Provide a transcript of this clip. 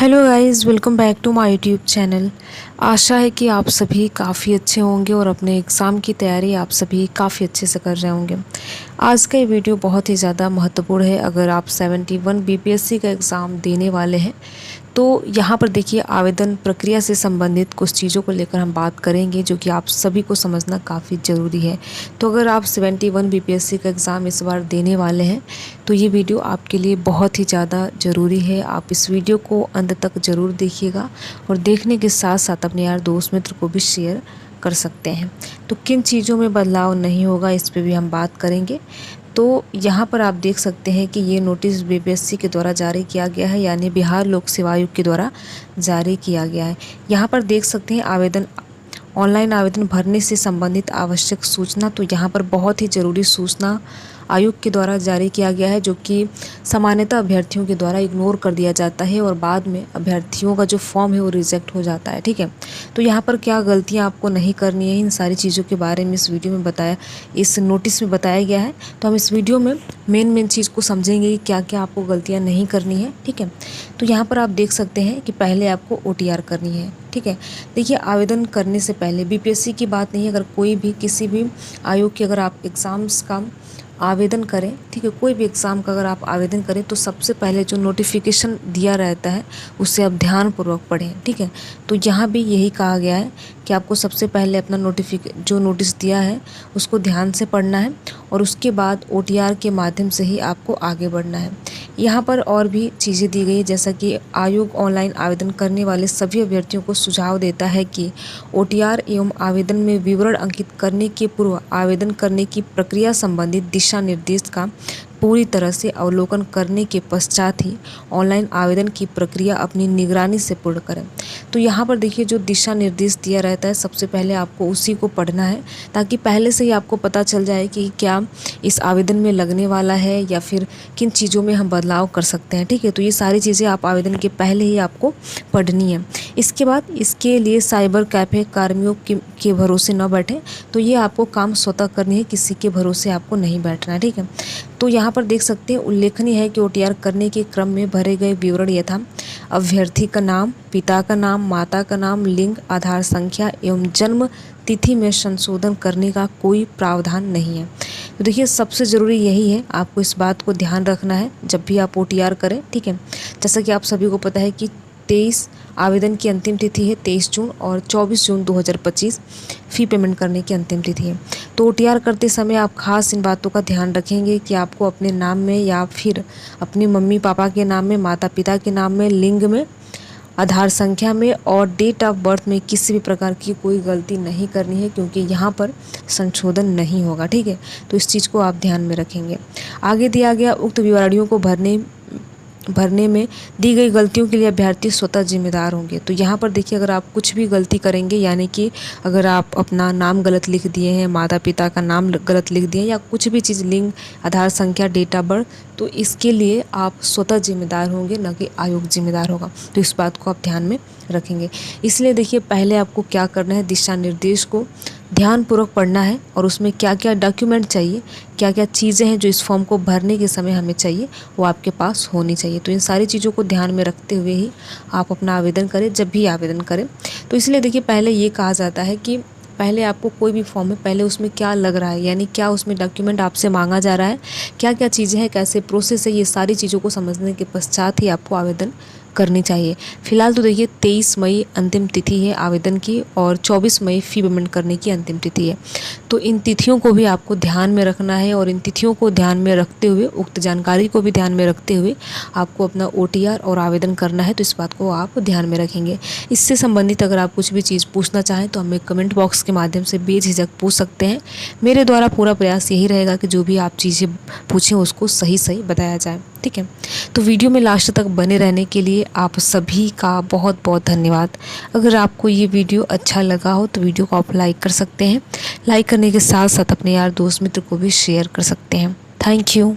Hello guys, welcome back to my YouTube channel. आशा है कि आप सभी काफ़ी अच्छे होंगे और अपने एग्ज़ाम की तैयारी आप सभी काफ़ी अच्छे से कर रहे होंगे। आज का ये वीडियो बहुत ही ज़्यादा महत्वपूर्ण है। अगर आप 71 बीपीएससी का एग्ज़ाम देने वाले हैं तो यहाँ पर देखिए आवेदन प्रक्रिया से संबंधित कुछ चीज़ों को लेकर हम बात करेंगे जो कि आप सभी को समझना काफ़ी ज़रूरी है। तो अगर आप 71 बीपीएससी का एग्ज़ाम इस बार देने वाले हैं तो ये वीडियो आपके लिए बहुत ही ज़्यादा ज़रूरी है। आप इस वीडियो को अंत तक ज़रूर देखिएगा और देखने के साथ साथ अपने यार दोस्त मित्र को भी शेयर कर सकते हैं। तो किन चीज़ों में बदलाव नहीं होगा इस पे भी हम बात करेंगे। तो यहाँ पर आप देख सकते हैं कि ये नोटिस बीपीएससी के द्वारा जारी किया गया है, यानी बिहार लोक सेवा आयोग के द्वारा जारी किया गया है। यहाँ पर देख सकते हैं ऑनलाइन आवेदन भरने से संबंधित आवश्यक सूचना। तो यहाँ पर बहुत ही ज़रूरी सूचना आयोग के द्वारा जारी किया गया है जो कि सामान्यतः अभ्यर्थियों के द्वारा इग्नोर कर दिया जाता है और बाद में अभ्यर्थियों का जो फॉर्म है वो रिजेक्ट हो जाता है। ठीक है, तो यहाँ पर क्या गलतियाँ आपको नहीं करनी है, इन सारी चीज़ों के बारे में इस वीडियो में इस नोटिस में बताया गया है। तो हम इस वीडियो में मेन चीज़ को समझेंगे कि क्या क्या आपको गलतियाँ नहीं करनी है। ठीक है, तो यहाँ पर आप देख सकते हैं कि पहले आपको OTR करनी है। ठीक है, देखिए आवेदन करने से पहले बीपीएससी की बात नहीं है, अगर कोई भी किसी भी आयोग के अगर आप एग्ज़ाम्स का आवेदन करें, ठीक है, कोई भी एग्ज़ाम का अगर आप आवेदन करें तो सबसे पहले जो नोटिफिकेशन दिया रहता है उससे आप ध्यानपूर्वक पढ़ें। ठीक है, तो यहाँ भी यही कहा गया है कि आपको सबसे पहले अपना जो नोटिस दिया है उसको ध्यान से पढ़ना है और उसके बाद OTR के माध्यम से ही आपको आगे बढ़ना है। यहाँ पर और भी चीज़ें दी गई जैसा कि आयोग ऑनलाइन आवेदन करने वाले सभी अभ्यर्थियों को सुझाव देता है कि OTR एवं आवेदन में विवरण अंकित करने के पूर्व आवेदन करने की प्रक्रिया संबंधित दिशा निर्देश का पूरी तरह से अवलोकन करने के पश्चात ही ऑनलाइन आवेदन की प्रक्रिया अपनी निगरानी से पूर्ण करें। तो यहाँ पर देखिए जो दिशा निर्देश दिया रहता है सबसे पहले आपको उसी को पढ़ना है ताकि पहले से ही आपको पता चल जाए कि क्या इस आवेदन में लगने वाला है या फिर किन चीज़ों में हम बदलाव कर सकते हैं। ठीक है, तो ये सारी चीज़ें आप आवेदन के पहले ही आपको पढ़नी है। इसके बाद इसके लिए साइबर कैफ़े कर्मियों के भरोसे न बैठें, तो ये आपको काम स्वतः करनी है, किसी के भरोसे आपको नहीं बैठना है। ठीक है, तो यहाँ पर देख सकते हैं उल्लेखनीय है कि OTR करने के क्रम में भरे गए विवरण यथा अभ्यर्थी का नाम, पिता का नाम, माता का नाम, लिंग, आधार संख्या एवं जन्म तिथि में संशोधन करने का कोई प्रावधान नहीं है। तो देखिए सबसे ज़रूरी यही है, आपको इस बात को ध्यान रखना है जब भी आप OTR करें। ठीक है, जैसा कि आप सभी को पता है कि 23 आवेदन की अंतिम तिथि है 23 जून और 24 जून 2025 फ़ी पेमेंट करने की अंतिम तिथि है। तो OTR करते समय आप खास इन बातों का ध्यान रखेंगे कि आपको अपने नाम में या फिर अपने मम्मी पापा के नाम में, माता पिता के नाम में, लिंग में, आधार संख्या में और डेट ऑफ बर्थ में किसी भी प्रकार की कोई गलती नहीं करनी है क्योंकि यहाँ पर संशोधन नहीं होगा। ठीक है, तो इस चीज़ को आप ध्यान में रखेंगे। आगे दिया गया उक्त विवरणियों को भरने में दी गई गलतियों के लिए अभ्यर्थी स्वतः जिम्मेदार होंगे। तो यहाँ पर देखिए अगर आप कुछ भी गलती करेंगे, यानी कि अगर आप अपना नाम गलत लिख दिए हैं, माता पिता का नाम गलत लिख दिए हैं या कुछ भी चीज़, लिंग, आधार संख्या, डेट ऑफ बर्थ, तो इसके लिए आप स्वतः जिम्मेदार होंगे, न कि आयोग जिम्मेदार होगा। तो इस बात को आप ध्यान में रखेंगे। इसलिए देखिए पहले आपको क्या करना है, दिशा निर्देश को ध्यानपूर्वक पढ़ना है और उसमें क्या क्या डॉक्यूमेंट चाहिए, क्या क्या चीज़ें हैं जो इस फॉर्म को भरने के समय हमें चाहिए, वो आपके पास होनी चाहिए। तो इन सारी चीज़ों को ध्यान में रखते हुए ही आप अपना आवेदन करें जब भी आवेदन करें। तो इसलिए देखिए पहले ये कहा जाता है कि पहले आपको कोई भी फॉर्म है पहले उसमें क्या लग रहा है, यानी क्या उसमें डॉक्यूमेंट आपसे मांगा जा रहा है, क्या क्या चीज़ें हैं, कैसे प्रोसेस है, ये सारी चीज़ों को समझने के पश्चात ही आपको आवेदन करनी चाहिए। फिलहाल तो देखिए 23 मई अंतिम तिथि है आवेदन की और 24 मई फ़ी पेमेंट करने की अंतिम तिथि है। तो इन तिथियों को भी आपको ध्यान में रखना है और इन तिथियों को ध्यान में रखते हुए, उक्त जानकारी को भी ध्यान में रखते हुए आपको अपना OTR और आवेदन करना है। तो इस बात को आप ध्यान में रखेंगे। इससे संबंधित अगर आप कुछ भी चीज़ पूछना चाहें तो हमें कमेंट बॉक्स के माध्यम से बेझिझक पूछ सकते हैं। मेरे द्वारा पूरा प्रयास यही रहेगा कि जो भी आप चीज़ें पूछें उसको सही बताया जाए। ठीक है, तो वीडियो में लास्ट तक बने रहने के लिए आप सभी का बहुत बहुत धन्यवाद। अगर आपको ये वीडियो अच्छा लगा हो तो वीडियो को आप लाइक कर सकते हैं। लाइक करने के साथ साथ अपने यार दोस्त मित्र को भी शेयर कर सकते हैं। Thank you.